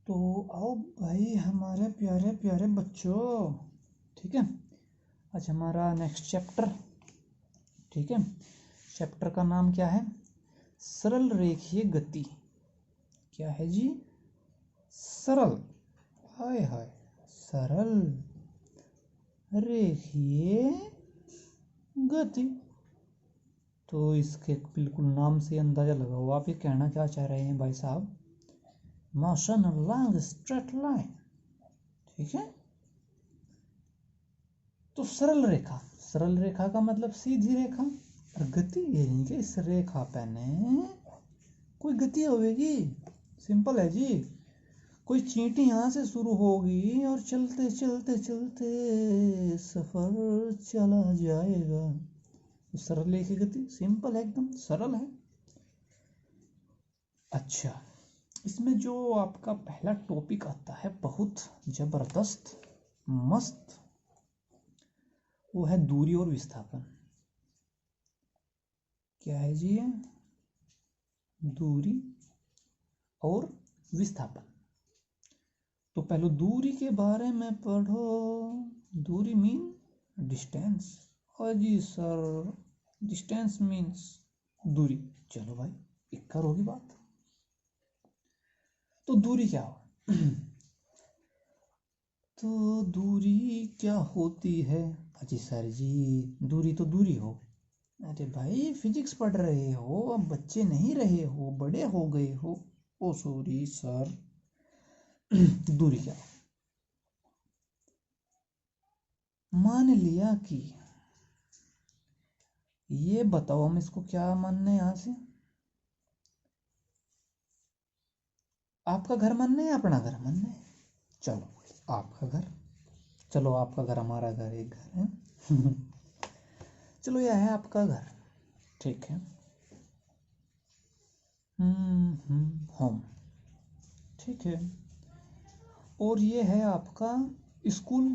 तो आओ भाई हमारे प्यारे प्यारे बच्चों, ठीक है। आज हमारा नेक्स्ट चैप्टर, ठीक है। चैप्टर का नाम क्या है? सरल रेखीय गति। क्या है जी? सरल, हाय हाय, सरल रेखीय गति। तो इसके बिल्कुल नाम से अंदाजा लगाओ आप ये कहना क्या चाह रहे हैं भाई साहब। मोशन अलॉन्ग स्ट्रेट लाइन, ठीक है। तो सरल रेखा, सरल रेखा का मतलब सीधी रेखा, और गति यानी कि इस रेखा पे ने कोई गति होगी। सिंपल है जी। कोई चींटी यहाँ से शुरू होगी और चलते चलते चलते सफर चला जाएगा। तो सरल रेखा गति सिंपल है, एकदम सरल है। अच्छा, इसमें जो आपका पहला टॉपिक आता है बहुत जबरदस्त मस्त, वो है दूरी और विस्थापन। क्या है जी ये? दूरी और विस्थापन। तो पहले दूरी के बारे में पढ़ो। दूरी मीन डिस्टेंस। और जी सर, डिस्टेंस मीन्स दूरी। चलो भाई, इक्कर होगी बात। तो दूरी क्या हो? तो दूरी क्या होती है? अजी सर जी, दूरी तो दूरी हो। अरे भाई फिजिक्स पढ़ रहे हो, अब बच्चे नहीं रहे हो, बड़े हो गए हो। ओ सॉरी सर। दूरी क्या? मान लिया कि, ये बताओ हम इसको क्या मानने हैं यहां से? आपका घर मानना है या अपना घर मानना है? चलो आपका घर, चलो आपका घर, हमारा घर एक घर है। चलो यह है आपका घर, ठीक है। होम, ठीक है। और ये है आपका स्कूल।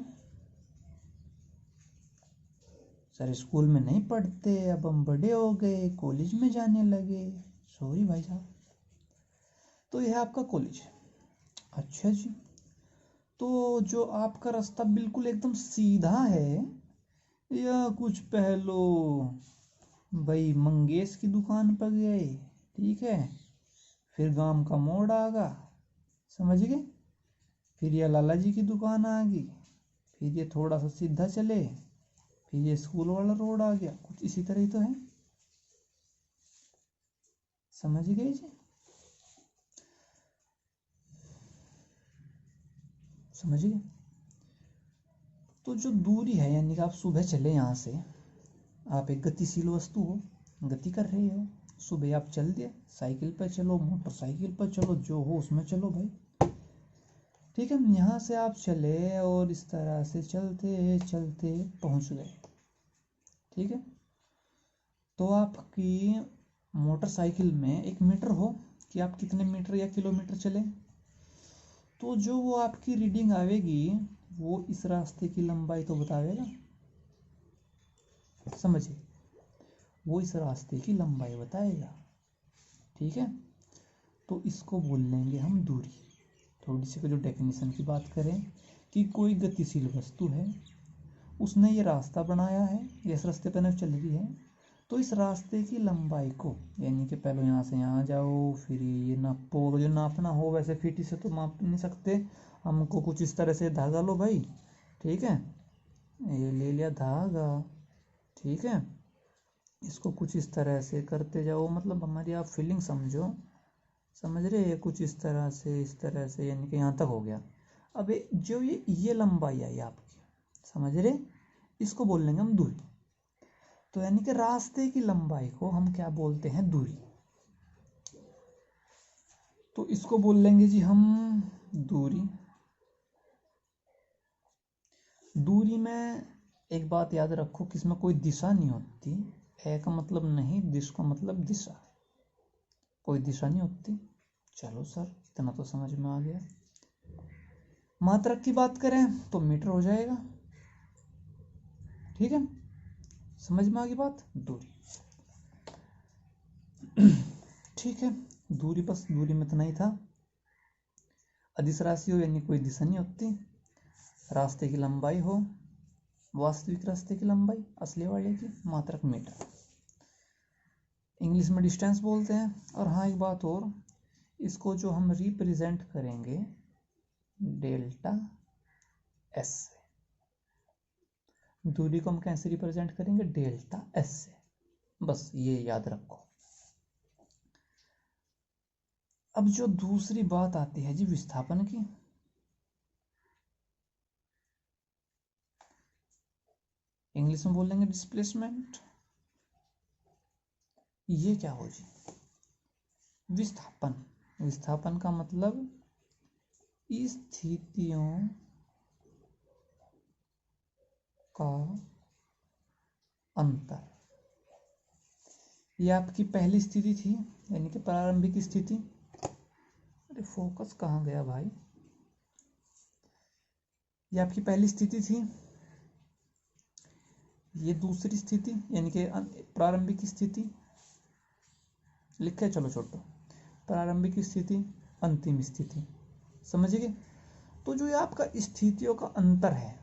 सर स्कूल में नहीं पढ़ते, अब हम बड़े हो गए, कॉलेज में जाने लगे। सॉरी भाई साहब। तो यह है आपका कॉलेज। अच्छा जी। तो जो आपका रास्ता बिल्कुल एकदम सीधा है, या कुछ पहलो भाई मंगेश की दुकान पर गए, ठीक है, फिर गांव का मोड़ आ गया, समझ गए, फिर ये लाला जी की दुकान आ गई, फिर ये थोड़ा सा सीधा चले, फिर ये स्कूल वाला रोड आ गया। कुछ इसी तरह ही तो है, समझ गए जी? समझ गए? तो जो दूरी है, यानी कि आप सुबह चले यहाँ से, आप एक गतिशील वस्तु हो, गति कर रहे हो। सुबह आप चल दिए, साइकिल पर चलो, मोटरसाइकिल पर चलो, जो हो उसमें चलो भाई, ठीक है। यहाँ से आप चले और इस तरह से चलते चलते पहुँच गए, ठीक है। तो आपकी मोटरसाइकिल में एक मीटर हो कि आप कितने मीटर या किलोमीटर चले। तो जो वो आपकी रीडिंग आवेगी, वो इस रास्ते की लंबाई तो बतावेगा, समझिए, वो इस रास्ते की लंबाई बताएगा, ठीक है। तो इसको बोल लेंगे हम दूरी। थोड़ी सी जो डेफिनेशन की बात करें कि कोई गतिशील वस्तु है, उसने ये रास्ता बनाया है, इस रास्ते पर चल रही है, तो इस रास्ते की लंबाई को, यानी कि पहले यहाँ से यहाँ जाओ, फिर ये नापो, जो नापना हो, वैसे फीटी से तो माप नहीं सकते, हमको कुछ इस तरह से धागा लो भाई, ठीक है, ये ले लिया धागा, ठीक है। इसको कुछ इस तरह से करते जाओ, मतलब हमारी आप फीलिंग समझो, समझ रहे हैं? कुछ इस तरह से, इस तरह से, यानी कि यहाँ तक हो गया। अब जो ये लंबाई आई आपकी, समझ रहे, इसको बोल लेंगे हम दूरी। तो यानी कि रास्ते की लंबाई को हम क्या बोलते हैं? दूरी। तो इसको बोल लेंगे जी हम दूरी। दूरी में एक बात याद रखो कि इसमें कोई दिशा नहीं होती। ए का मतलब नहीं, दिश का मतलब दिशा, कोई दिशा नहीं होती। चलो सर, इतना तो समझ में आ गया। मात्रक की बात करें तो मीटर हो जाएगा, ठीक है। समझ में आ गई बात? दूरी, ठीक है। दूरी, बस दूरी में इतना ही था। अदिश राशि हो यानी कोई दिशा नहीं होती, रास्ते की लंबाई हो, वास्तविक रास्ते की लंबाई असली वाले की, मात्रक मीटर, इंग्लिश में डिस्टेंस बोलते हैं। और हाँ एक बात और, इसको जो हम रिप्रेजेंट करेंगे डेल्टा एस से, दूरी को हम कैसे रिप्रेजेंट करेंगे, डेल्टा एस से, बस ये याद रखो। अब जो दूसरी बात आती है जी विस्थापन की, इंग्लिश में बोलेंगे डिस्प्लेसमेंट। ये क्या हो जी, विस्थापन, विस्थापन का मतलब स्थितियों का अंतर। ये आपकी पहली स्थिति थी यानी कि प्रारंभिक स्थिति, अरे फोकस कहाँ गया भाई, ये आपकी पहली स्थिति थी, ये दूसरी स्थिति यानी कि प्रारंभिक स्थिति, लिखे चलो छोटो, प्रारंभिक स्थिति, अंतिम स्थिति, समझ गए। तो जो ये आपका स्थितियों का अंतर है,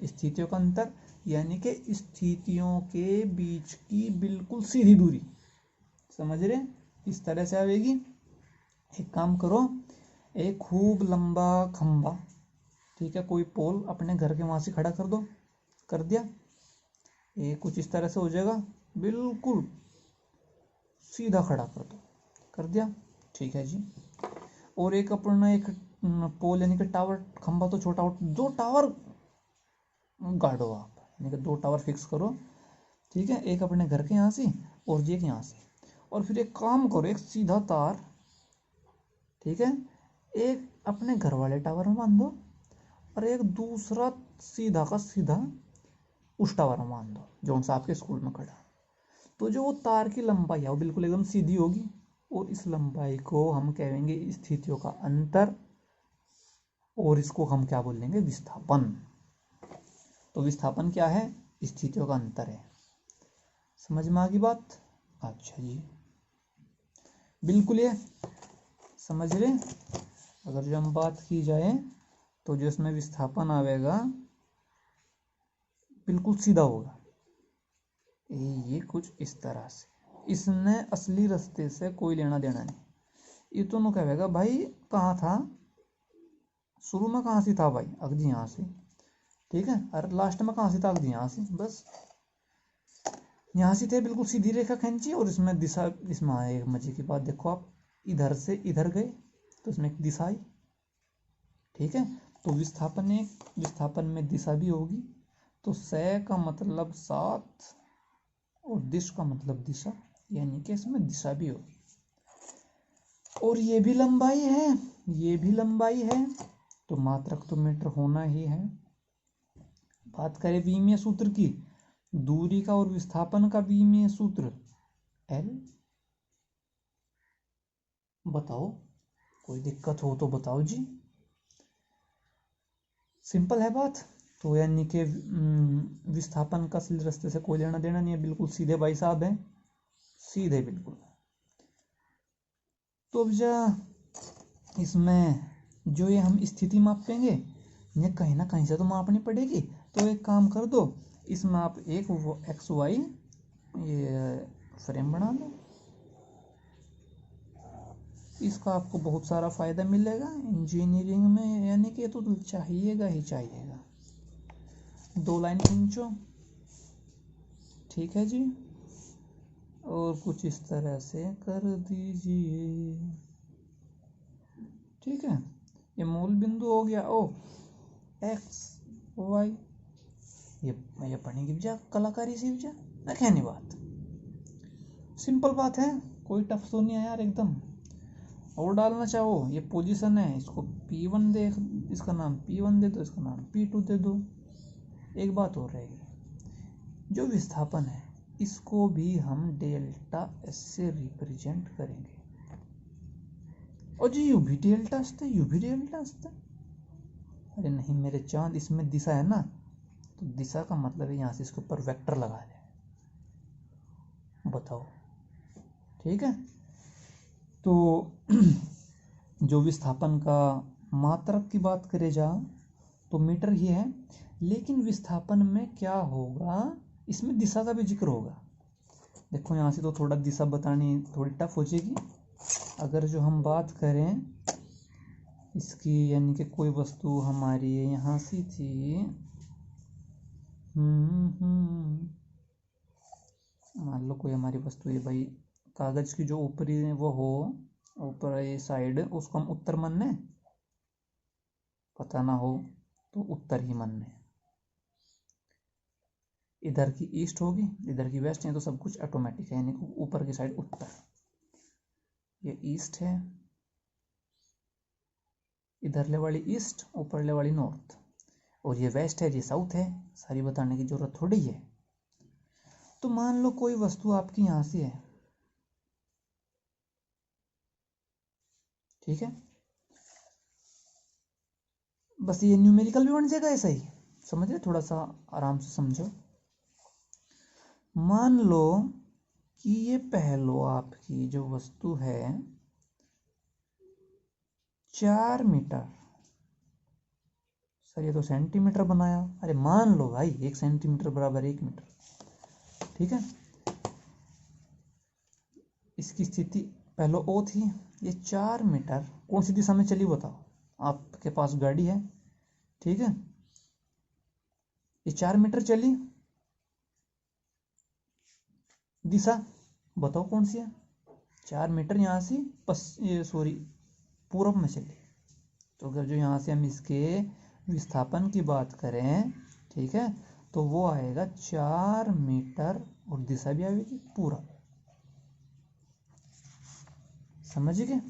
स्थितियों का अंतर यानी कि स्थितियों के बीच की बिल्कुल सीधी दूरी, समझ रहे, इस तरह से आएगी। एक काम करो, एक खूब लंबा खंबा, ठीक है, कोई पोल अपने घर के वहां से खड़ा कर दो, कर दिया, ये कुछ इस तरह से हो जाएगा, बिल्कुल सीधा खड़ा कर दो, कर दिया, ठीक है जी। और एक अपना एक पोल यानी कि टावर, खंबा तो छोटा, दो टावर गाड़ो आप, यानी कि दो टावर फिक्स करो, ठीक है, एक अपने घर के यहाँ से और एक यहाँ से, और फिर एक काम करो, एक सीधा तार, ठीक है, एक अपने घर वाले टावर में बांध दो और एक दूसरा सीधा का सीधा उस टावर में बांध दो जो उनसे आपके स्कूल में खड़ा। तो जो वो तार की लंबाई है वो बिल्कुल एकदम सीधी होगी, और इस लंबाई को हम कहेंगे स्थितियों का अंतर, और इसको हम क्या बोलेंगे, विस्थापन। तो विस्थापन क्या है, स्थितियों का अंतर है, समझ में आ गई बात। अच्छा जी, बिल्कुल ये समझ रहे। अगर जो हम बात की जाए तो जो इसमें विस्थापन आवेगा बिल्कुल सीधा होगा, ये कुछ इस तरह से, इसने असली रास्ते से कोई लेना देना नहीं। ये तो कहेगा भाई कहाँ था, शुरू में कहाँ से था भाई, अगजी यहाँ से, ठीक है, और लास्ट में कहाँ से था, अगजी यहाँ से, बस यहाँ से थे, बिल्कुल सीधी रेखा खींची, और इसमें दिशा, इसमें एक मजे की बात देखो आप, इधर से इधर गए तो इसमें एक दिशा आई, ठीक है। तो विस्थापन में दिशा भी होगी, तो सै का मतलब साथ और दिश का मतलब दिशा, यानी कि इसमें दिशा भी होगी, और ये भी लंबाई है, ये भी लंबाई है, तो मात्रक तो मीटर होना ही है। बात करें विमीय सूत्र की, दूरी का और विस्थापन का विमीय सूत्र एल। बताओ, कोई दिक्कत हो तो बताओ जी, सिंपल है बात। तो यानी कि विस्थापन का सीधे रास्ते से कोई लेना देना नहीं है, बिल्कुल सीधे भाई साहब हैं, सीधे बिल्कुल। तो अब जा इसमें जो ये हम स्थिति मापेंगे, ये कहीं ना कहीं से तो मापनी पड़ेगी। तो एक काम कर दो, इसमें आप एक एक्स वाई ये फ्रेम बना लो, इसका आपको बहुत सारा फायदा मिलेगा इंजीनियरिंग में, यानी कि तो चाहिएगा ही चाहिएगा। दो लाइन खींचो, ठीक है जी, और कुछ इस तरह से कर दीजिए, ठीक है। ये मूल बिंदु हो गया, ओ एक्स वाई, ये बनेगी जा कलाकारी सी जा, रखे नहीं बात, सिंपल बात है, कोई टफ तो नहीं है यार एकदम। और डालना चाहो, ये पोजीशन है, इसको P1 दे, इसका नाम P1 दे दो, इसका नाम P2 दे दो। एक बात और रहेगी, जो विस्थापन है इसको भी हम डेल्टा एस से रिप्रेजेंट करेंगे, और जी यू भी डेल्टा असते, यू भी डेल्टा असते। अरे नहीं मेरे चांद, इसमें दिशा है ना, तो दिशा का मतलब है यहाँ से इसके ऊपर वेक्टर लगा दे, बताओ, ठीक है। तो जो विस्थापन का मात्रक की बात करे जा तो मीटर ही है, लेकिन विस्थापन में क्या होगा, इसमें दिशा का भी जिक्र होगा। देखो यहाँ से तो थोड़ा दिशा बतानी थोड़ी टफ हो जाएगी। अगर जो हम बात करें इसकी, यानी कि कोई वस्तु हमारी यहाँ से थी, मान लो कोई हमारी वस्तु है भाई, कागज की जो ऊपरी वो हो, ऊपर ये साइड, उसको हम उत्तर मानने, पता ना हो तो उत्तर ही मानने। इधर की ईस्ट होगी, इधर की वेस्ट है, तो सब कुछ ऑटोमेटिक है, यानी कि ऊपर की साइड उत्तर। ये ईस्ट है, इधरले वाली ईस्ट, ऊपरले वाली नॉर्थ, और ये वेस्ट है, ये साउथ है। सारी बताने की जरूरत थोड़ी है। तो मान लो कोई वस्तु आपकी यहाँ से है, ठीक है, बस ये न्यूमेरिकल भी बन जाएगा ऐसा ही, समझ रहे, थोड़ा सा आराम से समझो। मान लो कि ये पहलो आपकी जो वस्तु है 4 मीटर, सर ये तो सेंटीमीटर बनाया, अरे मान लो भाई 1 सेंटीमीटर बराबर 1 मीटर, ठीक है। इसकी स्थिति पहले ओ थी, ये 4 मीटर कौन सी दिशा में चली बताओ, आपके पास गाड़ी है, ठीक है, ये 4 मीटर चली, दिशा बताओ कौन सी है। 4 मीटर यहाँ से पूरब में चली, तो अगर जो यहाँ से हम इसके विस्थापन की बात करें, ठीक है, तो वो आएगा 4 मीटर, और दिशा भी आएगी पूरब, समझ गए,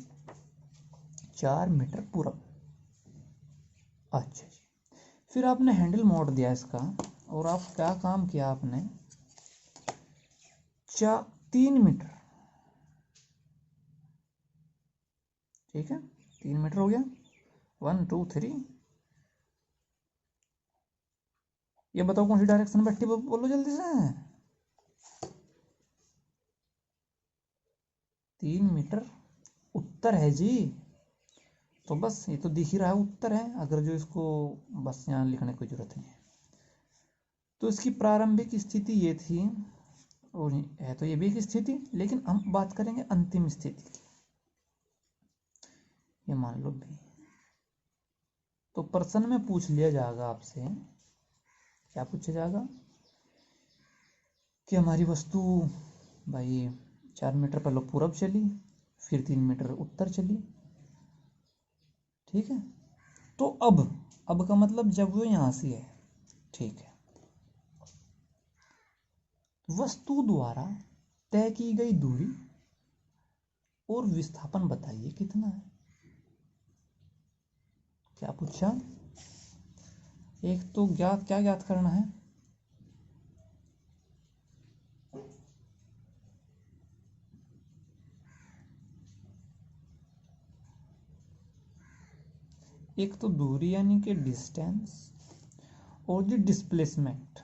4 मीटर पूरब। अच्छा जी, फिर आपने हैंडल मोड़ दिया इसका, और आप क्या काम किया आपने, 3 मीटर, ठीक है, 3 मीटर हो गया, 1 2 3। ये बताओ कौन सी डायरेक्शन में बैठी, बोलो जल्दी से। 3 मीटर उत्तर है जी, तो बस ये तो दिख ही रहा है उत्तर है, अगर जो इसको बस यहाँ लिखने की जरूरत नहीं है। तो इसकी प्रारंभिक स्थिति ये थी, और है तो ये भी एक स्थिति, लेकिन हम बात करेंगे अंतिम स्थिति की। ये मान लो भी, तो प्रश्न में पूछ लिया जाएगा आपसे, क्या पूछा जाएगा कि हमारी वस्तु भाई 4 मीटर पहले पूरब चली, फिर 3 मीटर उत्तर चली, ठीक है। तो अब का मतलब जब वो यहाँ से है, ठीक है, वस्तु द्वारा तय की गई दूरी और विस्थापन बताइए कितना है। क्या पूछा, एक तो क्या ज्ञात करना है, एक तो दूरी यानी कि डिस्टेंस, और जो डिस्प्लेसमेंट,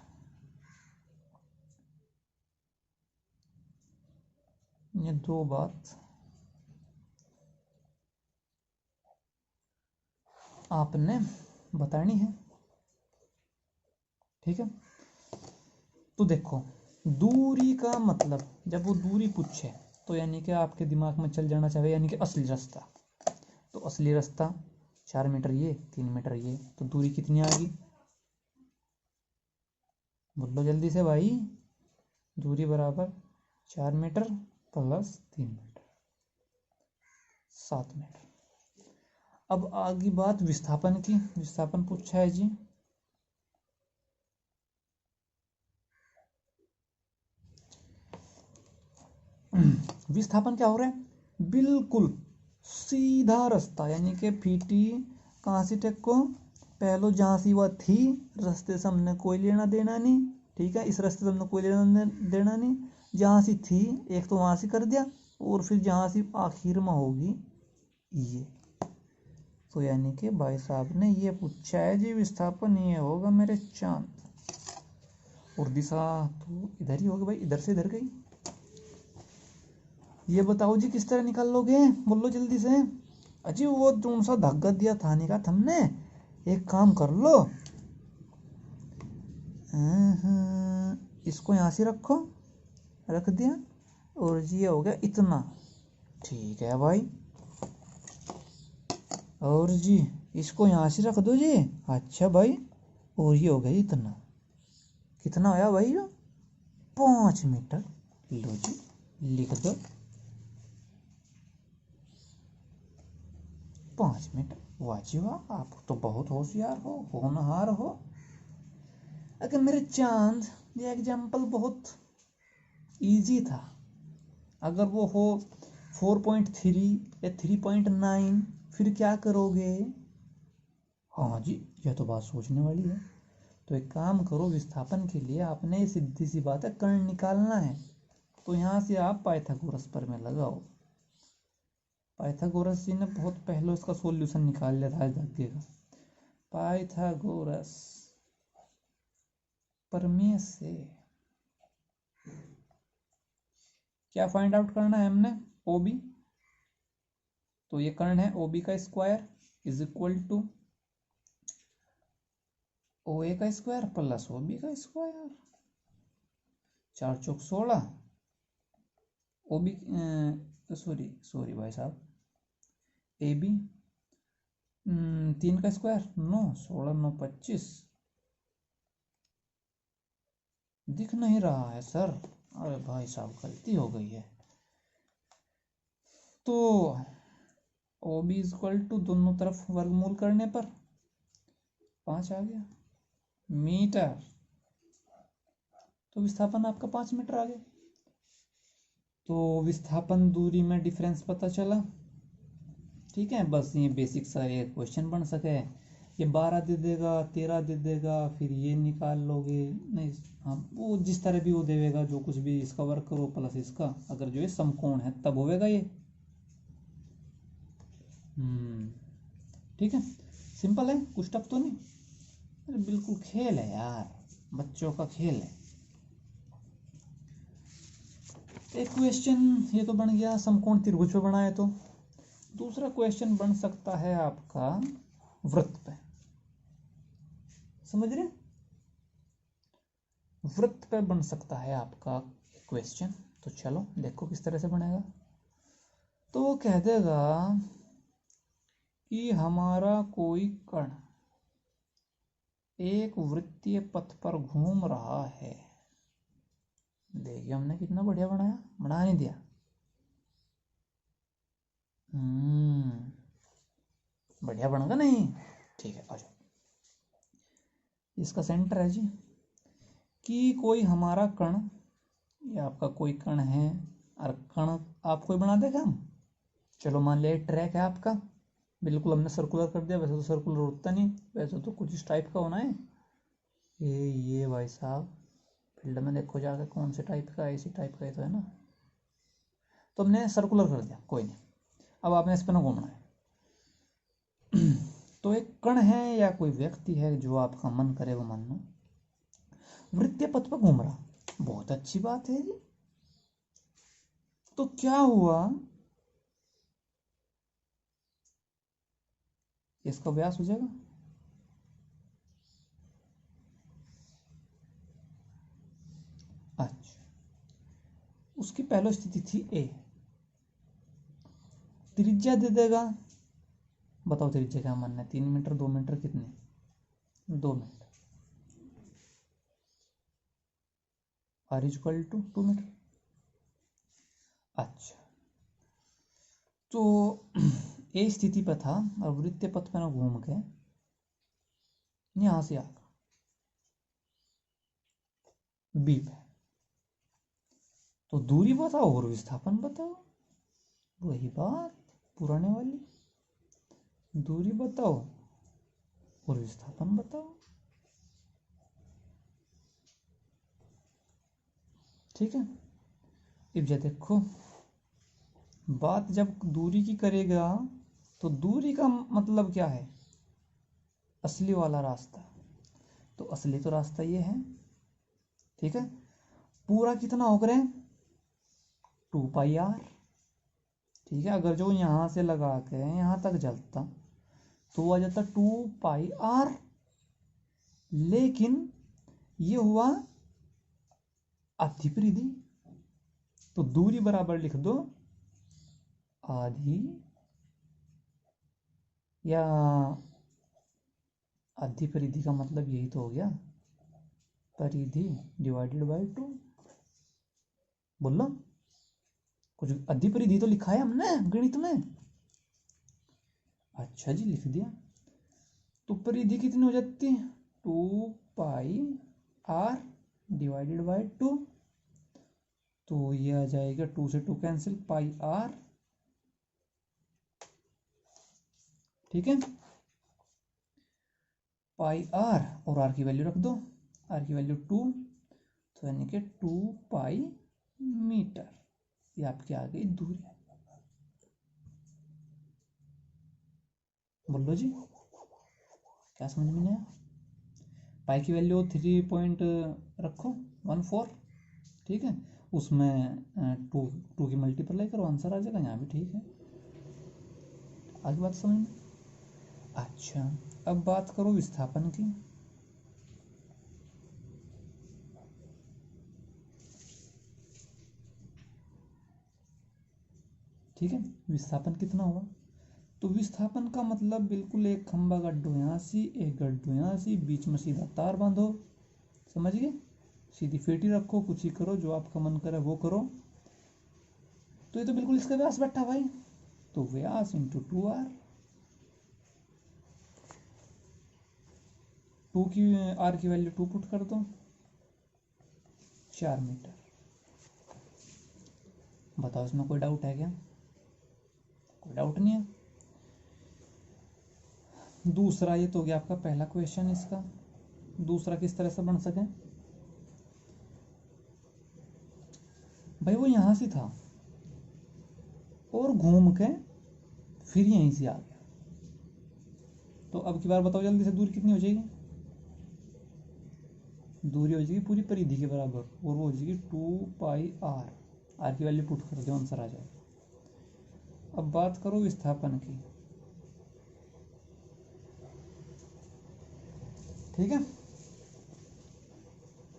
ये दो बात आपने बतानी है, ठीक है। तो देखो, दूरी का मतलब, जब वो दूरी पूछे तो यानी कि आपके दिमाग में चल जाना चाहिए, यानी कि असली रास्ता। तो असली रास्ता 4 मीटर ये, 3 मीटर ये, तो दूरी कितनी आ गई, बोलो जल्दी से भाई। दूरी बराबर 4 मीटर प्लस 3 मीटर, 7 मीटर। अब आगे बात विस्थापन की, विस्थापन पूछा है जी, विस्थापन क्या हो रहा है, बिल्कुल सीधा रास्ता, यानी कि फीटी कहाँ से टेक को, पहले जहाँ से वह थी रास्ते से हमने कोई लेना देना नहीं, ठीक है, इस रास्ते से हमने कोई लेना देना नहीं, जहाँ से थी एक तो वहाँ से कर दिया, और फिर जहाँ से आखिर में होगी ये, तो यानी कि भाई साहब ने ये पूछा है जी विस्थापन ये होगा मेरे चांद, और दिशा तो इधर ही होगी भाई, इधर से इधर गई। ये बताओ जी किस तरह निकाल लोगे, बोलो जल्दी से। अजी वो जो सा धक्का दिया था नहीं का तुमने, एक काम कर लो, इसको यहाँ से रखो, रख दिया, और ये हो गया इतना। ठीक है भाई, और जी इसको यहाँ से रख दो जी। अच्छा भाई, और ये हो गया इतना। कितना होया भाई? 5 मीटर। लो जी, लिख दो 5 मीटर। वाह जी वाह, आप तो बहुत होशियार हो, होनहार हो। अगर मेरे चांद, ये एग्जाम्पल बहुत इजी था। अगर वो हो 4.3 या 3.9 फिर क्या करोगे? हाँ जी, यह तो बात सोचने वाली है। तो एक काम करो, विस्थापन के लिए आपने सीधी सी बात है कर्ण निकालना है। तो यहाँ से आप पाइथागोरस पर में लगाओ। पाइथागोरस जी ने बहुत पहले उसका सॉल्यूशन निकाल लिया था धक्के का। पाइथागोरस प्रमेय से क्या फाइंड आउट करना है हमने? ओबी। तो ये कर्ण है, ओबी का square is equal to O A का स्क्वायर प्लस ओ बी का स्क्वायर। 4 चौक 16, ओ बी, सॉरी भाई साहब, ए बी 3 का स्क्वायर 9, 16 9 25। दिख नहीं रहा है सर, अरे भाई साहब गलती हो गई है। तो ओ बी इक्वल टू दोनों तरफ वर्गमूल करने पर 5 आ गया मीटर। तो विस्थापन आपका 5 मीटर आ गया। तो विस्थापन दूरी में डिफरेंस पता चला। ठीक है, बस ये बेसिक सा एक क्वेश्चन बन सके। ये 12 दे देगा, 13 दे देगा, फिर ये निकाल लोगे नहीं। हाँ, वो जिस तरह भी वो देगा, जो कुछ भी, इसका वर्क करो प्लस इसका, अगर जो ये समकोण है तब होगा ये। ठीक है, सिंपल है, कुछ टफ तो नहीं। अरे बिल्कुल खेल है यार, बच्चों का खेल है। एक क्वेश्चन ये तो बन गया समकोण त्रिभुज पे बना है। तो दूसरा क्वेश्चन बन सकता है आपका वृत्त पे, समझ रहे? वृत्त पे बन सकता है आपका क्वेश्चन। तो चलो देखो किस तरह से बनेगा। तो वो कह देगा कि हमारा कोई कण एक वृत्तीय पथ पर घूम रहा है। देखिए हमने कितना बढ़िया बनाया, बना नहीं दिया? बढ़िया बनेगा नहीं? ठीक है, आ जाओ। इसका सेंटर है जी कि कोई हमारा कण, ये आपका कोई कण है, और कण आप कोई बना देगा हम। चलो मान लिया ट्रैक है आपका, बिल्कुल हमने सर्कुलर कर दिया। वैसे तो सर्कुलर होता नहीं, वैसे तो कुछ इस टाइप का होना है। ये भाई साहब फील्ड में देखो जाकर कौन से टाइप का, इसी टाइप का ही तो है ना। तो हमने सर्कुलर कर दिया, कोई नहीं। अब आपने इस पर ना घूमना है। तो एक कण है या कोई व्यक्ति है, जो आपका मन करे वो मान लो, वृत्तीय पथ पर घूम रहा। बहुत अच्छी बात है जी। तो क्या हुआ, इसका व्यास हो जाएगा अच्छा। उसकी पहली स्थिति थी ए, त्रिज्या दे देगा। बताओ त्रिज्या क्या मानना है? 3 मीटर, 2 मीटर, कितने? 2 metre. R equal to 2 metre. अच्छा, तो ए स्थिति पर था और वृत्तीय पथ पर घूम के यहां से आकर बी पे। तो दूरी बताओ और विस्थापन बताओ, वही बात पुराने वाली। दूरी बताओ और विस्थापन बताओ। ठीक है, अब जब देखो बात जब दूरी की करेगा, तो दूरी का मतलब क्या है? असली वाला रास्ता। तो असली तो रास्ता ये है। ठीक है, पूरा कितना हो गए? 2 पाई आर। ठीक है, अगर जो यहाँ से लगा के यहाँ तक चलता तो वो आ जाता 2πr, लेकिन ये हुआ आधी परिधि, तो दूरी बराबर लिख दो आधी, या आधी परिधि का मतलब यही तो हो गया, परिधि डिवाइडेड बाय 2। बोल लो कुछ, आधी परिधि तो लिखा है हमने गणित में। अच्छा जी, लिख दिया। तो परिधि कितनी हो जाती है, 2πr डिवाइडेड बाय 2, तो ये आ जाएगा 2 से 2 कैंसिल, πr। ठीक है, πr और r की वैल्यू रख दो, r की वैल्यू 2, तो यानी कि 2π मीटर, ये आपकी आ गई दूरी। बोलो जी, क्या समझ में नहीं आया? पाई की वैल्यू 3 पॉइंट रखो 14, ठीक है, उसमें 2 की मल्टीप्लाई करो, आंसर आ जाएगा। यहाँ भी ठीक है, आगे बात समझ में। अच्छा, अब बात करो विस्थापन की। ठीक है, विस्थापन कितना हुआ, तो विस्थापन का मतलब बिल्कुल एक खंबा गड्ढो यहाँ सी, एक गड्ढो यहाँ सी, बीच में सीधा तार बांधो, समझ गए, सीधी फेटी रखो, कुछ ही करो, जो आपका मन करे वो करो। तो ये तो बिल्कुल इसका व्यास बैठा भाई, तो व्यास इंटू 2r, 2 की r की वैल्यू 2 पुट कर दो, 4 मीटर। बताओ इसमें कोई डाउट है क्या? कोई डाउट नहीं है। दूसरा, ये तो गया आपका पहला क्वेश्चन। इसका दूसरा किस तरह से बन सके भाई, वो यहां से था और घूम के फिर यहीं से आ गया, तो अब की बार बताओ जल्दी से, दूरी कितनी हो जाएगी? दूरी हो जाएगी पूरी परिधि के बराबर, और वो हो जाएगी 2πr, r की वैल्यू पुट कर दो, आंसर आ जाएगा। अब बात करो विस्थापन की। ठीक है,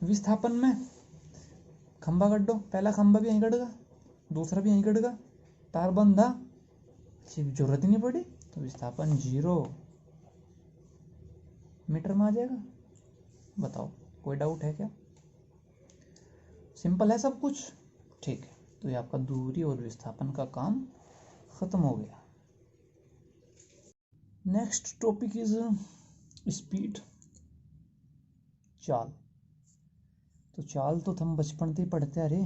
विस्थापन में खंबा गड्ढो, पहला खंबा भी यहीं गढ़ेगा, दूसरा भी यहीं गढ़ेगा, तार बंधा, जरूरत ही नहीं पड़ी, तो विस्थापन 0 मीटर में आ जाएगा। बताओ कोई डाउट है क्या? सिंपल है सब कुछ। ठीक है, तो ये आपका दूरी और विस्थापन का काम खत्म हो गया। नेक्स्ट टॉपिक इज स्पीड, चाल। तो चाल तो हम बचपन से ही पढ़ते आ रहे,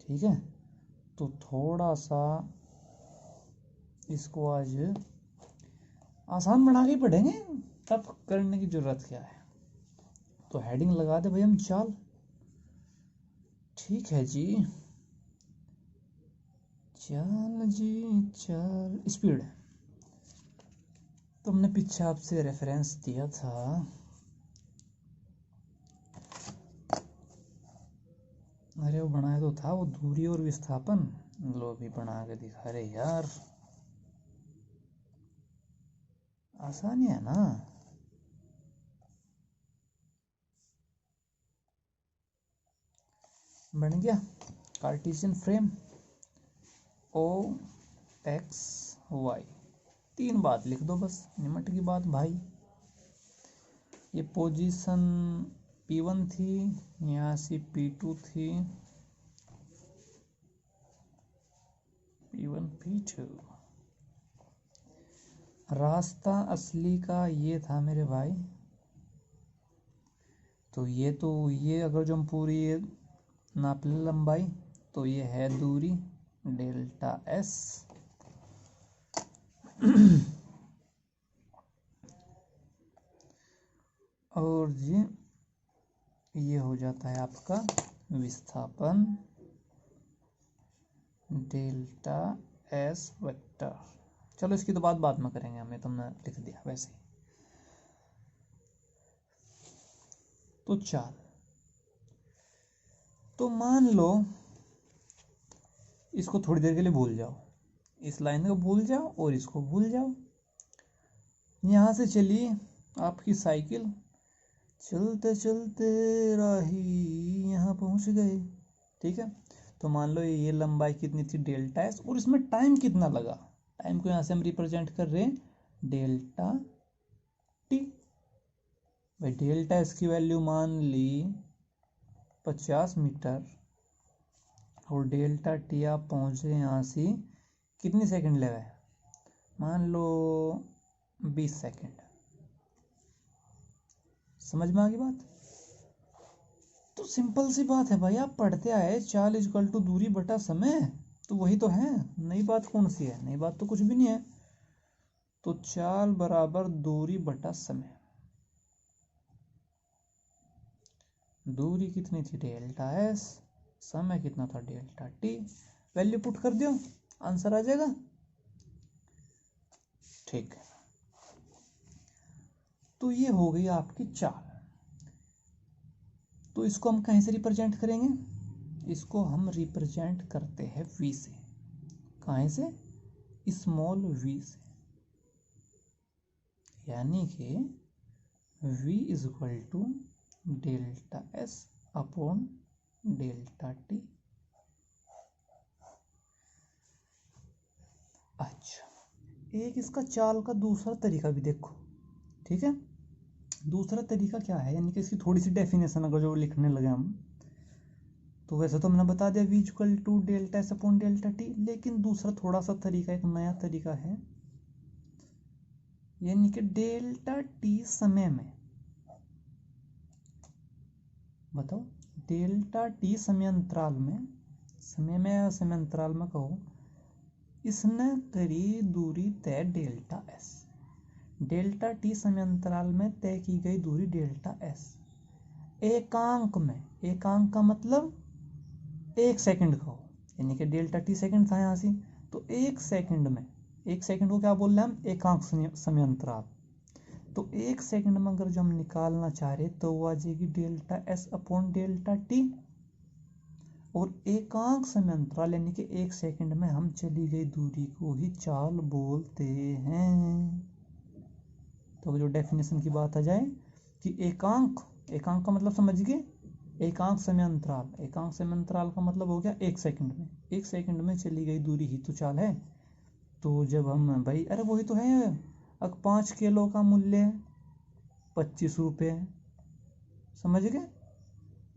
ठीक है, तो थोड़ा सा इसको आज आसान बना के पढ़ेंगे, तब करने की जरूरत क्या है। तो हेडिंग लगा दे भाई हम, चाल। ठीक है जी, चाल जी चाल। स्पीड तो हमने पीछे आपसे रेफरेंस दिया था, अरे वो बनाया तो था, वो दूरी और विस्थापन। लो भी बना के दिखा रहे यार, आसानी है ना। बन गया कार्टेशियन फ्रेम, ओ एक्स वाई, 3 बात लिख दो बस, निमट की बात भाई। ये पोजीशन P1 थी, यहाँ से P2 थी, P1 P2। रास्ता असली का ये था मेरे भाई, तो ये अगर जो हम पूरी नाप लें लंबाई, तो ये है दूरी डेल्टा S, और ये हो जाता है आपका विस्थापन डेल्टा S वेक्टर। चलो इसकी तो बात बाद में करेंगे, हमें तुमने लिख दिया वैसे ही। तो चाल, तो मान लो इसको थोड़ी देर के लिए भूल जाओ, इस लाइन को भूल जाओ और इसको भूल जाओ। यहाँ से चलिए आपकी साइकिल, चलते चलते राही यहाँ पहुँच गए। ठीक है, तो मान लो ये लंबाई कितनी थी डेल्टा एस, और इसमें टाइम कितना लगा। टाइम को यहाँ से हम रिप्रेजेंट कर रहे हैं डेल्टा टी। भाई डेल्टा एस की वैल्यू मान ली 50 मीटर, और डेल्टा टी आप पहुँचे यहाँ से कितनी सेकंड लगा है, मान लो 20 सेकंड। समझ में आ गई बात? तो सिंपल सी बात है भाई, आप पढ़ते आए चाल इक्वल टू दूरी बटा समय, तो वही तो है। नई बात कौन सी है? नई बात तो कुछ भी नहीं है। तो चाल बराबर दूरी बटा समय। दूरी कितनी थी डेल्टा एस, समय कितना था डेल्टा टी। वैल्यू पुट कर दियो, आंसर आ जाएगा। ठीक है, तो ये हो गई आपकी चाल। तो इसको हम कहीं से रिप्रेजेंट करेंगे? इसको हम रिप्रेजेंट करते हैं v से। कहाँ से? स्मॉल v से, यानी कि v is equal to delta s upon delta t. अच्छा, एक इसका चाल का दूसरा तरीका भी देखो। ठीक है, दूसरा तरीका क्या है, यानी कि इसकी थोड़ी सी डेफिनेशन अगर जो लिखने लगे हम, तो वैसे तो हमने बता दिया v equal to delta s upon delta t, लेकिन दूसरा थोड़ा सा तरीका, एक नया तरीका है, यानी कि डेल्टा टी समय में। बताओ, डेल्टा टी समय अंतराल में, समय अंतराल में कहो, इसने करी दूरी तय डेल्टा एस। डेल्टा टी समय अंतराल में तय की गई दूरी डेल्टा एस एकांक में। एकांक का मतलब 1 सेकंड का हो, यानी कि डेल्टा टी सेकंड था यहाँ से, तो 1 सेकंड में, 1 सेकंड को क्या बोल रहे हैं हम? एकांक समय अंतराल। तो 1 सेकंड में अगर जो हम निकालना चाह रहे तो वो आ जाएगी delta s upon delta T, और एकांक समय अंतराल यानी कि 1 सेकंड में हम चली गई दूरी को ही चाल बोलते हैं। तो जो डेफिनेशन की बात आ जाए कि एकांक, एकांक का मतलब समझ गए, एकांक समय अंतराल, एकांक समय अंतराल का मतलब हो गया 1 सेकंड में, 1 सेकंड में चली गई दूरी ही तो चाल है। तो जब हम भाई, अरे वही तो है, अब 5 किलो का मूल्य 25 रुपये, समझ गए?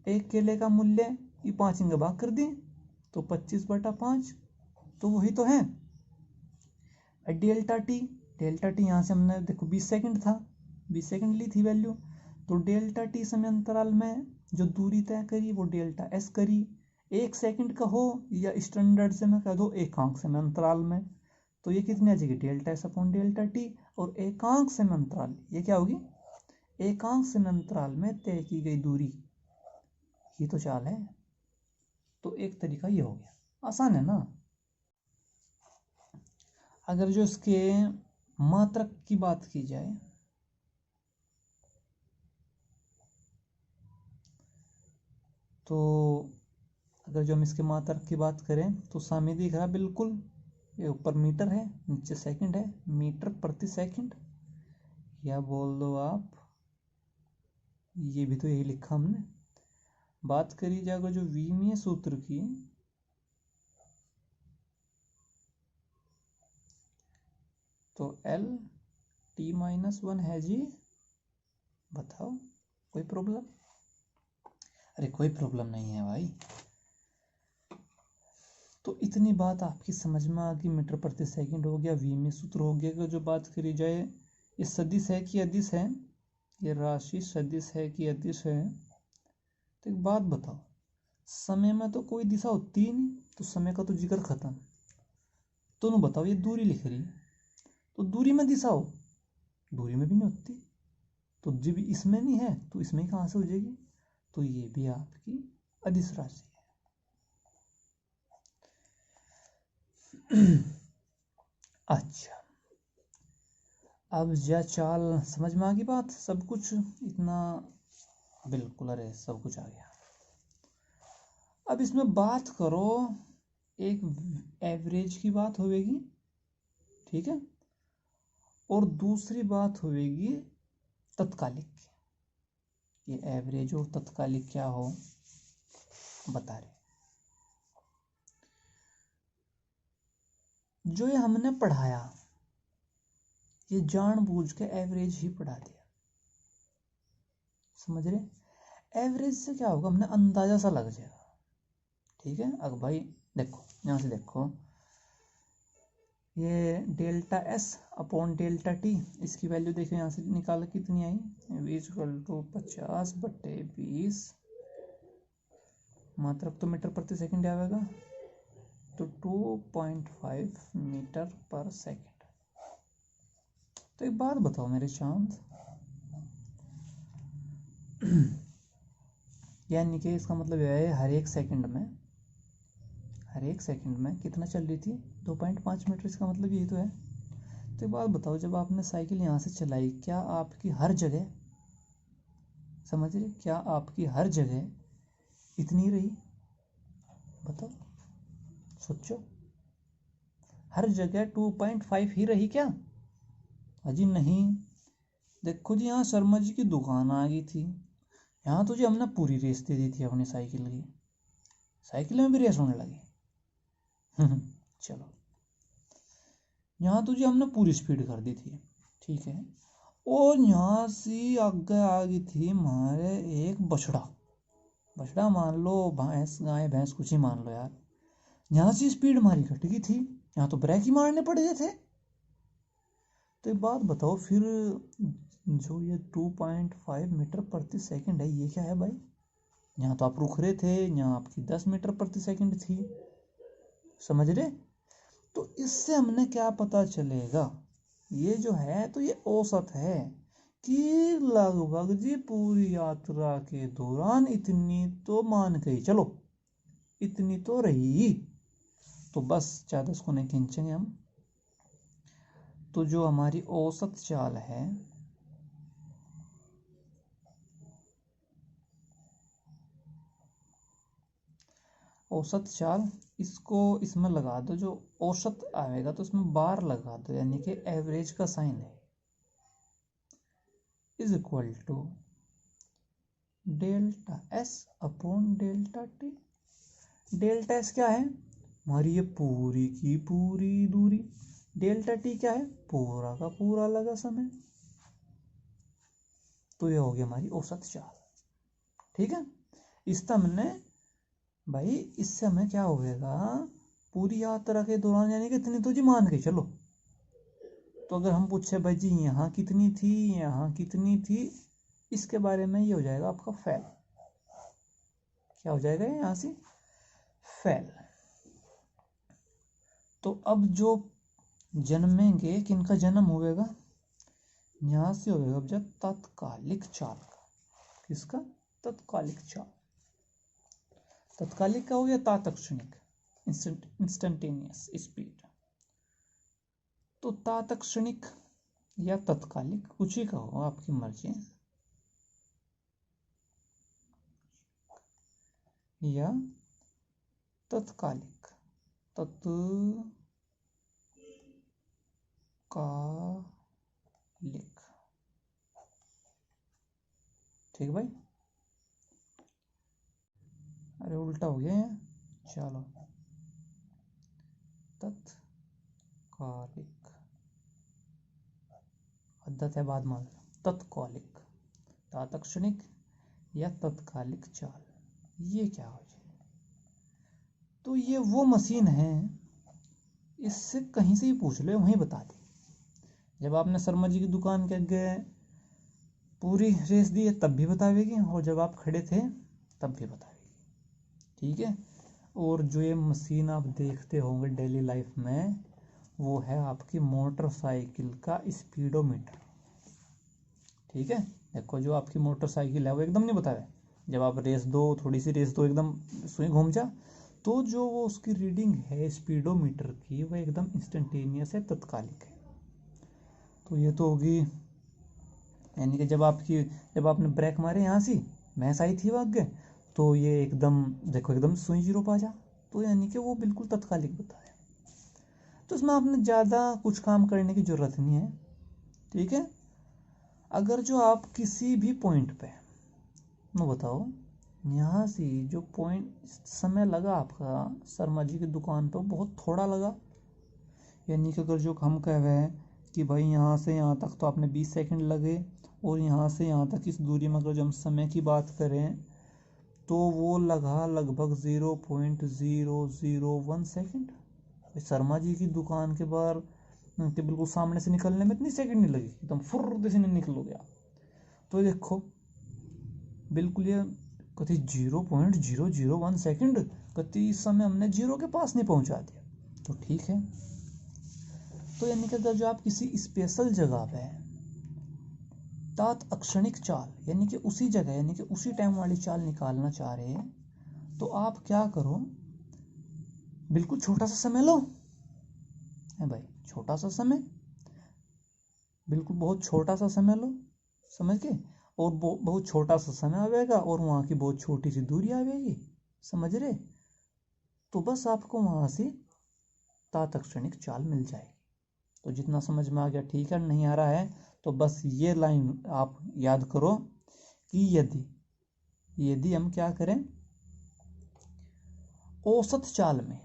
1 केले का मूल्य ये 5 इंगे भाग कर दिए तो 25/5, तो वही तो है। डेल्टा टी, डेल्टा टी यहाँ से हमने देखो 20 सेकंड था, 20 सेकंड ली थी वैल्यू, तो डेल्टा टी समय अंतराल में जो दूरी तय करी वो डेल्टा एस करी। 1 सेकंड का हो या स्टैंडर्ड से मैं कह दो एकांक समय अंतराल में, तो ये कितनी आ जाएगी? Delta s upon delta T. और एकांक समय अंतराल ये क्या होगी? एकांक समय अंतराल में तय की गई दूरी ही तो चाल है। तो एक तरीका ये हो गया, आसान है ना। अगर जो इसके मात्रक की बात की जाए, तो अगर जो हम इसके मात्रक की बात करें तो सामने दिख रहा बिल्कुल, ये ऊपर मीटर है नीचे सेकंड है, मीटर प्रति सेकंड, या बोल दो आप, ये भी तो यही लिखा हमने। बात करी जाए अगर जो विमीय सूत्र की, तो एल टी माइनस 1 है जी। बताओ कोई प्रॉब्लम? अरे कोई प्रॉब्लम नहीं है भाई। तो इतनी बात आपकी समझ में आ गई, मीटर प्रति सेकंड हो गया, विमीय सूत्र हो गया। अगर जो बात करी जाए ये सदिश है कि अदिश है, ये राशि सदिश है कि अदिश है, तो एक बात बताओ, समय में तो कोई दिशा होती ही नहीं, तो समय का तो जिक्र खत्म। तो बताओ, ये दूरी लिख रही, तो दूरी में दिशा हो, दूरी में भी नहीं होती, तो जब इसमें नहीं है तो इसमें कहाँ से हो जाएगी? तो ये भी आपकी अदिश राशि है। अच्छा, अब जा चाल समझ में आ गई बात, सब कुछ इतना बिल्कुल, अरे सब कुछ आ गया। अब इसमें बात करो, एक एवरेज की बात होगी, ठीक है। और दूसरी बात होगी तत्कालिक की, ये एवरेज और तत्कालिक क्या हो बता रहे। जो ये हमने पढ़ाया ये जानबूझ के एवरेज ही पढ़ा दिया, समझ रहे। एवरेज से क्या होगा, हमने अंदाजा सा लग जाएगा, ठीक है। अब भाई देखो यहाँ से देखो, ये delta s upon delta T, इसकी वैल्यू देखो यहाँ से निकाल कितनी आई, v = 50/20 मात्रक तो मीटर प्रति सेकंड आएगा, तो 2.5 मीटर पर सेकंड। तो एक बात बताओ मेरे चांद, यानी कि इसका मतलब यह है हर एक सेकंड में कितना चल रही थी, 2.5 मीटर, इसका मतलब यही तो है। तो एक बात बताओ, जब आपने साइकिल यहाँ से चलाई, क्या आपकी हर जगह, समझ रहे, क्या आपकी हर जगह इतनी रही, बताओ सोचो, हर जगह 2.5 ही रही क्या? अजी नहीं, देखो जी यहाँ शर्मा जी की दुकान आ गई थी, यहाँ तो जी हमने पूरी रेस दे दी थी अपनी साइकिल की, साइकिल में भी रेस होने लगी। चलो, यहाँ तो जी हमने पूरी स्पीड कर दी थी, ठीक है। और यहाँ से आगे आ गई थी हमारे एक बछड़ा मान लो, भैंस गाय भैंस कुछ ही मान लो यार, यहाँ से स्पीड हमारी घट गई थी, यहाँ तो ब्रेक ही मारने पड़ गए थे। तो एक बात बताओ फिर, जो ये 2.5 मीटर प्रति सेकंड है, ये क्या है भाई? यहाँ तो आप रुक रहे थे, यहाँ आपकी 10 मीटर प्रति सेकंड थी, समझ रहे। तो इससे हमने क्या पता चलेगा, ये जो है तो ये औसत है कि लगभग जी पूरी यात्रा के दौरान इतनी तो मान गई, चलो इतनी तो रही, तो बस ज़्यादा इसको नहीं खींचेंगे हम। तो जो हमारी औसत चाल है, औसत चाल, इसको इसमें लगा दो, जो औसत आएगा तो इसमें बार लगा दो, यानी कि एवरेज का साइन है, is equal to delta s upon delta t. Delta s क्या है, हमारी ये पूरी की पूरी दूरी, डेल्टा टी क्या है, पूरा का पूरा लगा समय। तो ये हो गई हमारी औसत चाल, ठीक है। इससे हमने भाई, इससे हमें क्या होगा, पूरी यात्रा के दौरान यानी कि इतनी तो जी मान के चलो। तो अगर हम पूछे भाई जी यहाँ कितनी थी, यहाँ कितनी थी, इसके बारे में ये हो जाएगा आपका फेल। क्या हो जाएगा यहाँ से, फेल। तो अब जो जन्मेंगे, किनका जन्म होगा, यहाँ से होगा अब जब तत्कालिक चाल का, किसका, तत्कालिक चाल। तत्कालिक का हो गया तात्क्षणिक, इंस्टेंटेनियस स्पीड। तो तात्क्षणिक या तत्कालिक, कुछ ही कहो, आपकी मर्जी, या तत्कालिक, तत्कालिक, ठीक भाई। अरे उल्टा हो गया है, चलो तत्कालिक, आदत है बाद में, तत्कालिक, तात्क्षणिक या तत्कालिक चाल, ये क्या हो जाए। तो ये वो मशीन है, इससे कहीं से ही पूछ लो वहीं बता दे। जब आपने शर्मा जी की दुकान के आगे पूरी रेस दी है तब भी बतावेगी, और जब आप खड़े थे तब भी बतावेगी, ठीक है। और जो ये मशीन आप देखते होंगे डेली लाइफ में, वो है आपकी मोटरसाइकिल का स्पीडोमीटर, ठीक है। देखो जो आपकी मोटरसाइकिल है वो एकदम नहीं बतावे, जब आप रेस दो, थोड़ी सी रेस दो, एकदम सुई घूम जा, तो जो वो उसकी रीडिंग है स्पीडोमीटर की, वो एकदम इंस्टेंटेनियस है, तत्कालिक है। तो ये तो होगी, यानी कि जब आपने ब्रेक मारे यहाँ से, भैंस आई थी वो आगे, तो ये एकदम देखो एकदम सुई जीरो पा जा, तो यानी कि वो बिल्कुल तत्कालिक बताया। तो इसमें आपने ज़्यादा कुछ काम करने की ज़रूरत नहीं है, ठीक है। अगर जो आप किसी भी पॉइंट पे, मैं बताओ, यहाँ से जो पॉइंट समय लगा आपका शर्मा जी की दुकान पर बहुत थोड़ा लगा, यानी कि अगर जो हम कह रहे हैं कि भाई यहाँ से यहाँ तक तो आपने 20 सेकंड लगे, और यहाँ से यहाँ तक इस दूरी में अगर जो हम समय की बात करें तो वो लगा लगभग 0.001 सेकंड। शर्मा जी की दुकान के बाहर के बिल्कुल सामने से निकलने में इतनी सेकंड नहीं लगी, एकदम फुर्र से निकलोगे आप। तो देखो बिल्कुल ये कति 0.001 सेकंड, कति इस समय हमने जीरो के पास नहीं पहुंचा दिया, तो ठीक है। तो यानी कि अगर जो आप किसी स्पेशल जगह पे तात अक्षणिक चाल, यानी कि उसी जगह यानी कि उसी टाइम वाली चाल निकालना चाह रहे हैं, तो आप क्या करो, बिल्कुल छोटा सा समय लो है भाई, छोटा सा समय, बिल्कुल बहुत छोटा सा समय लो, समझ के, और बहुत छोटा सा समय आवेगा और वहाँ की बहुत छोटी सी दूरी आवेगी, समझ रहे। तो बस आपको वहाँ से तात अक्षणिक चाल मिल जाएगी। तो जितना समझ में आ गया ठीक है, नहीं आ रहा है तो बस ये लाइन आप याद करो कि यदि हम क्या करें, औसत चाल में,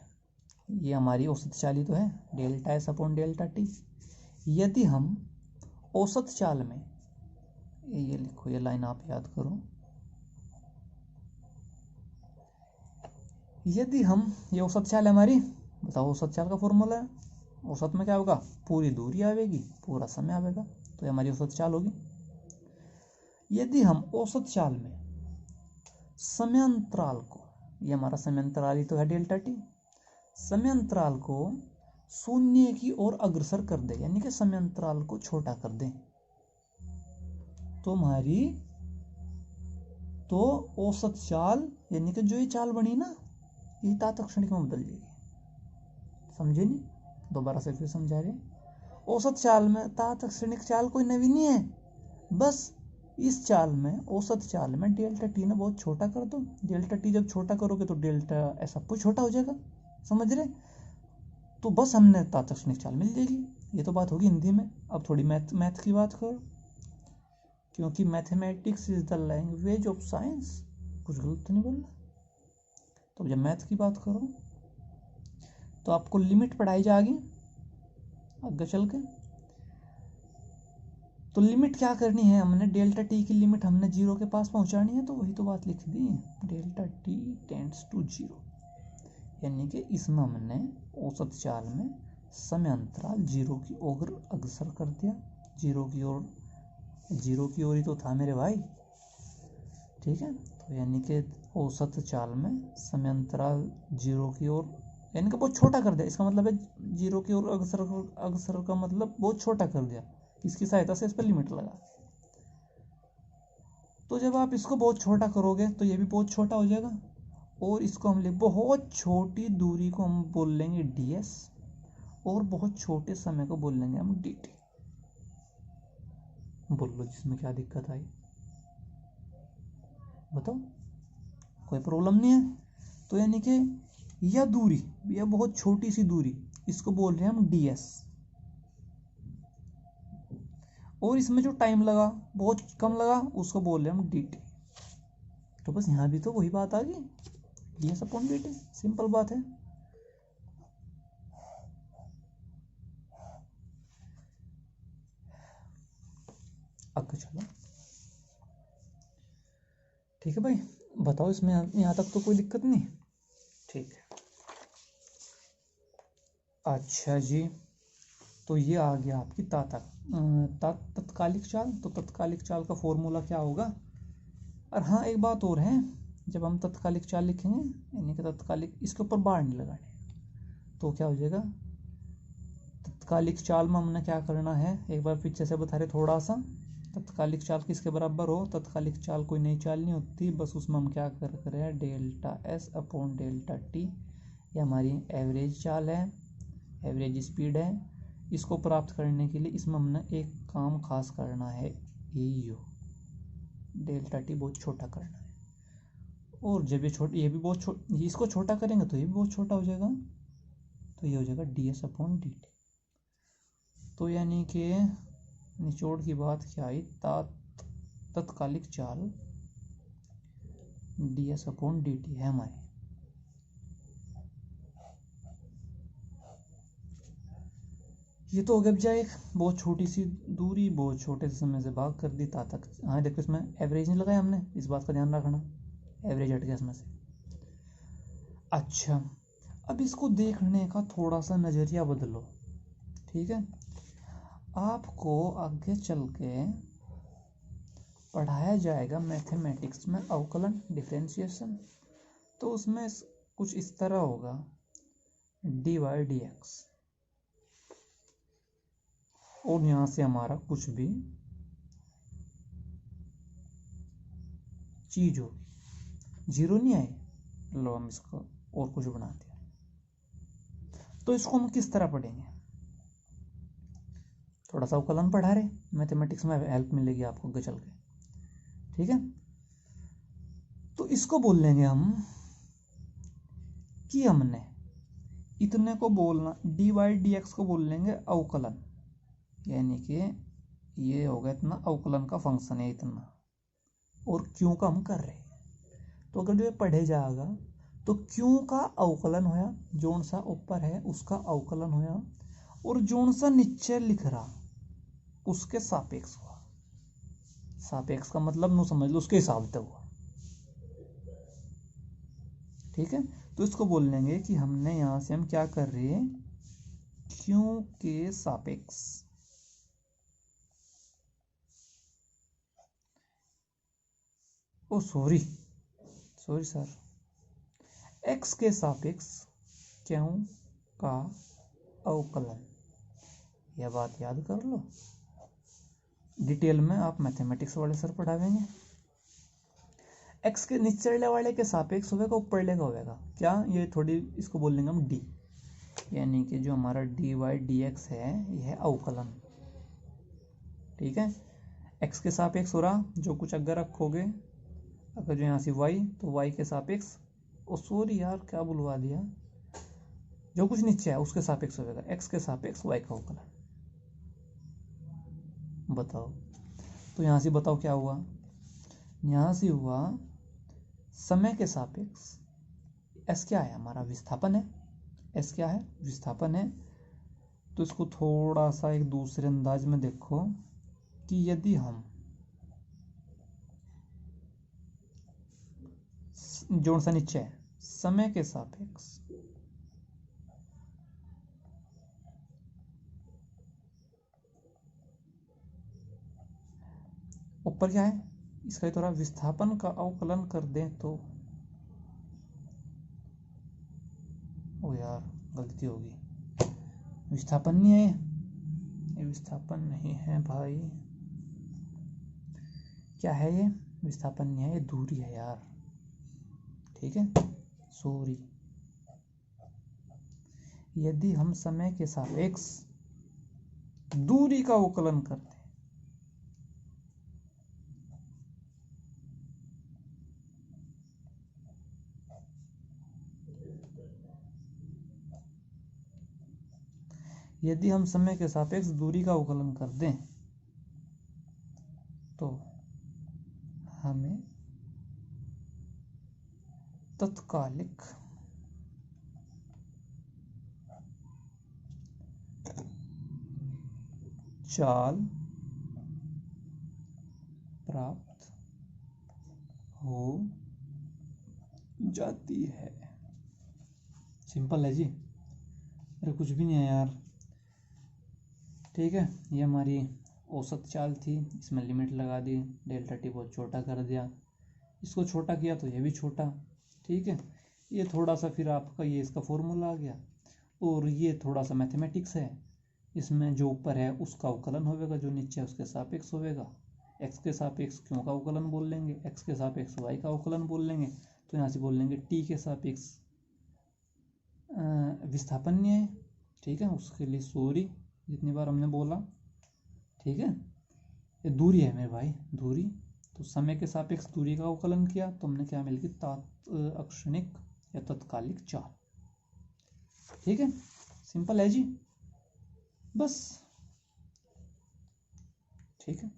ये हमारी औसत चाल ही तो है, delta s upon delta T, यदि हम औसत चाल में, ये लिखो, ये लाइन आप याद करो, यदि हम, ये औसत चाल है हमारी, बताओ औसत चाल का फॉर्मूला है, औसत में क्या होगा, पूरी दूरी आवेगी, पूरा समय आवेगा, तो ये हमारी औसत चाल होगी। यदि हम औसत चाल में समयांतराल को, ये हमारा समयांतराल ही तो है डेल्टा टी, समयांतराल को शून्य की ओर अग्रसर कर दे, यानी कि समयांतराल को छोटा कर दें, तो हमारी तो औसत चाल यानी कि जो ये चाल बनी ना, ये तात अक्षणिक में बदल जाएगी। समझे नहीं, दोबारा से फिर समझा रहे। औसत चाल में तात अक्षणिक चाल कोई नवी नहीं है, बस इस चाल में, औसत चाल में डेल्टा टी ने बहुत छोटा कर दो, डेल्टा टी जब छोटा करोगे तो डेल्टा ऐसा कुछ छोटा हो जाएगा, समझ रहे। तो बस हमने तात अक्षणिक चाल मिल जाएगी। ये तो बात होगी हिंदी में। अब थोड़ी मैथ की बात करो, क्योंकि mathematics is the language of science, कुछ गलत तो नहीं बोलना। तो जब मैथ की बात करो तो आपको लिमिट पढ़ाई जाएगी आगे चल के। तो लिमिट क्या करनी है हमने, डेल्टा टी की लिमिट हमने जीरो के पास पहुंचानी है, तो वही तो बात लिख दी, delta t tends to zero, यानी कि इसमें हमने औसत चाल में समय अंतराल जीरो की ओर अग्रसर कर दिया, जीरो की ओर ही तो था मेरे भाई, ठीक है। तो यानी कि औसत चाल में समय अंतराल जीरो की ओर, यानी कि बहुत छोटा कर दिया, इसका मतलब है जीरो की ओर अग्रसर का मतलब बहुत छोटा कर दिया, किसकी सहायता से, इस पर लिमिट लगा। तो जब आप इसको बहुत छोटा करोगे तो ये भी बहुत छोटा हो जाएगा, और इसको हम बहुत छोटी दूरी को हम बोल लेंगे ds, और बहुत छोटे समय को बोल लेंगे हम dt। बोल लो जिसमें क्या दिक्कत आई, बताओ, कोई प्रॉब्लम नहीं है। तो यानी कि यह दूरी, यह बहुत छोटी सी दूरी, इसको बोल रहे हैं हम ds, और इसमें जो टाइम लगा बहुत कम लगा, उसको बोल रहे हैं हम dt। तो बस यहाँ भी तो वही बात आ गई, ds अपॉन dt, सिंपल बात है। आगे चलो, ठीक है भाई, बताओ इसमें यहाँ तक तो कोई दिक्कत नहीं, ठीक है। अच्छा जी, तो ये आ गया आपकी तत्कालिक चाल। तो तत्कालिक चाल का फॉर्मूला क्या होगा। और हाँ, एक बात और है, जब हम तत्कालिक चाल लिखेंगे, यानी कि तत्कालिक, इसके ऊपर बार नहीं लगाने, तो क्या हो जाएगा, तत्कालिक चाल में हमने क्या करना है, एक बार पीछे से बता रहे थोड़ा सा। तत्कालिक चाल किसके बराबर हो, तत्कालिक चाल कोई नई चाल नहीं होती, बस उसमें हम क्या कर रहे हैं, delta s upon delta T, ये हमारी एवरेज चाल है, एवरेज स्पीड है। इसको प्राप्त करने के लिए इसमें हमने एक काम खास करना है, यू डेल्टा टी बहुत छोटा करना है, और जब ये बहुत इसको छोटा करेंगे तो ये भी बहुत छोटा हो जाएगा, तो ये हो जाएगा ds/dt। तो यानी कि निचोड़ की बात क्या आई, तत्कालिक चाल ds/dt है हमारी। ये तो हो गया भैया एक बहुत छोटी सी दूरी बहुत छोटे से समय से भाग कर दी तक। हाँ देखो इसमें एवरेज नहीं लगाया हमने, इस बात का ध्यान रखना, एवरेज हट गया इसमें से। अच्छा अब इसको देखने का थोड़ा सा नज़रिया बदलो, ठीक है। आपको आगे चल के पढ़ाया जाएगा मैथमेटिक्स में अवकलन, डिफरेंशिएशन। तो उसमें कुछ इस तरह होगा, dy/dx, और यहाँ से हमारा कुछ भी चीज होगी, जीरो नहीं आए, लो हम इसको और कुछ बना दिया। तो इसको हम किस तरह पढ़ेंगे, थोड़ा सा अवकलन पढ़ा रहे, मैथमेटिक्स में हेल्प मिलेगी आपको आगे चल के, ठीक है। तो इसको बोल लेंगे हम कि हमने इतने को बोलना, dy/dx को बोल लेंगे अवकलन, यानी कि ये होगा इतना अवकलन का फंक्शन है इतना, और क्यों का हम कर रहे हैं। तो अगर जो ये पढ़े जाएगा तो क्यों का अवकलन होया, जोन सा ऊपर है उसका अवकलन होया, और जोन सा नीचे लिख रहा उसके सापेक्ष हुआ। सापेक्ष का मतलब नो समझ लो उसके हिसाब से हुआ, ठीक है। तो इसको बोल लेंगे कि हमने यहां से हम क्या कर रहे हैं, क्यों के सापेक्ष, ओ सॉरी सर, x के सापेक्ष क्यों का अवकलन। यह बात याद कर लो, डिटेल में आप मैथमेटिक्स वाले सर पढ़ावेंगे। x के निचले वाले के सापेक्ष होगा, ऊपर लेगा होगा क्या, ये थोड़ी इसको बोल लेंगे हम d, यानी कि जो हमारा dy/dx है यह है अवकलन, ठीक है। x के सापेक्ष हो रहा, जो कुछ अगर रखोगे, अगर जो यहाँ से y तो y के सापेक्ष, ओ सॉरी यार क्या बुलवा दिया, जो कुछ नीचे है उसके सापेक्ष होगा, x के सापेक्ष y का अवकलन। बताओ, तो यहाँ से बताओ क्या हुआ, यहाँ से हुआ समय के सापेक्ष, s क्या है हमारा, विस्थापन है, s क्या है, विस्थापन है। तो इसको थोड़ा सा एक दूसरे अंदाज में देखो कि यदि हम जोड़ सा नीचे है समय के सापेक्ष ऊपर क्या है, इसका थोड़ा विस्थापन का अवकलन कर दें तो, ओ यार गलती होगी, विस्थापन नहीं है ये, विस्थापन नहीं है भाई, क्या है ये, विस्थापन नहीं है, ये दूरी है यार, ठीक है सॉरी। यदि हम समय के सापेक्ष दूरी का अवकलन करते हैं, यदि हम समय के सापेक्ष दूरी का अवकलन कर दें तो हमें तत्कालिक चाल प्राप्त हो जाती है। सिंपल है जी, अरे कुछ भी नहीं है यार, ठीक है। ये हमारी औसत चाल थी, इसमें लिमिट लगा दी, डेल्टा टी बहुत छोटा कर दिया, इसको छोटा किया तो ये भी छोटा, ठीक है। ये थोड़ा सा फिर आपका ये इसका फॉर्मूला आ गया, और ये थोड़ा सा मैथमेटिक्स है, इसमें जो ऊपर है उसका अवकलन होगा, जो नीचे है उसके सापेक्ष होगा, x के सापेक्ष क्यों का अवकलन बोल लेंगे, x के सापेक्ष y का अवकलन बोल लेंगे। तो यहाँ से बोल लेंगे t के सापेक्ष विस्थापन नहीं है, ठीक है, उसके लिए सॉरी जितनी बार हमने बोला, ठीक है। ये दूरी है मेरे भाई, दूरी, तो समय के सापेक्ष दूरी का अवकलन किया तो हमने क्या मिल गई, अक्षणिक या तत्कालिक चाल, ठीक है। सिंपल है जी, बस ठीक है।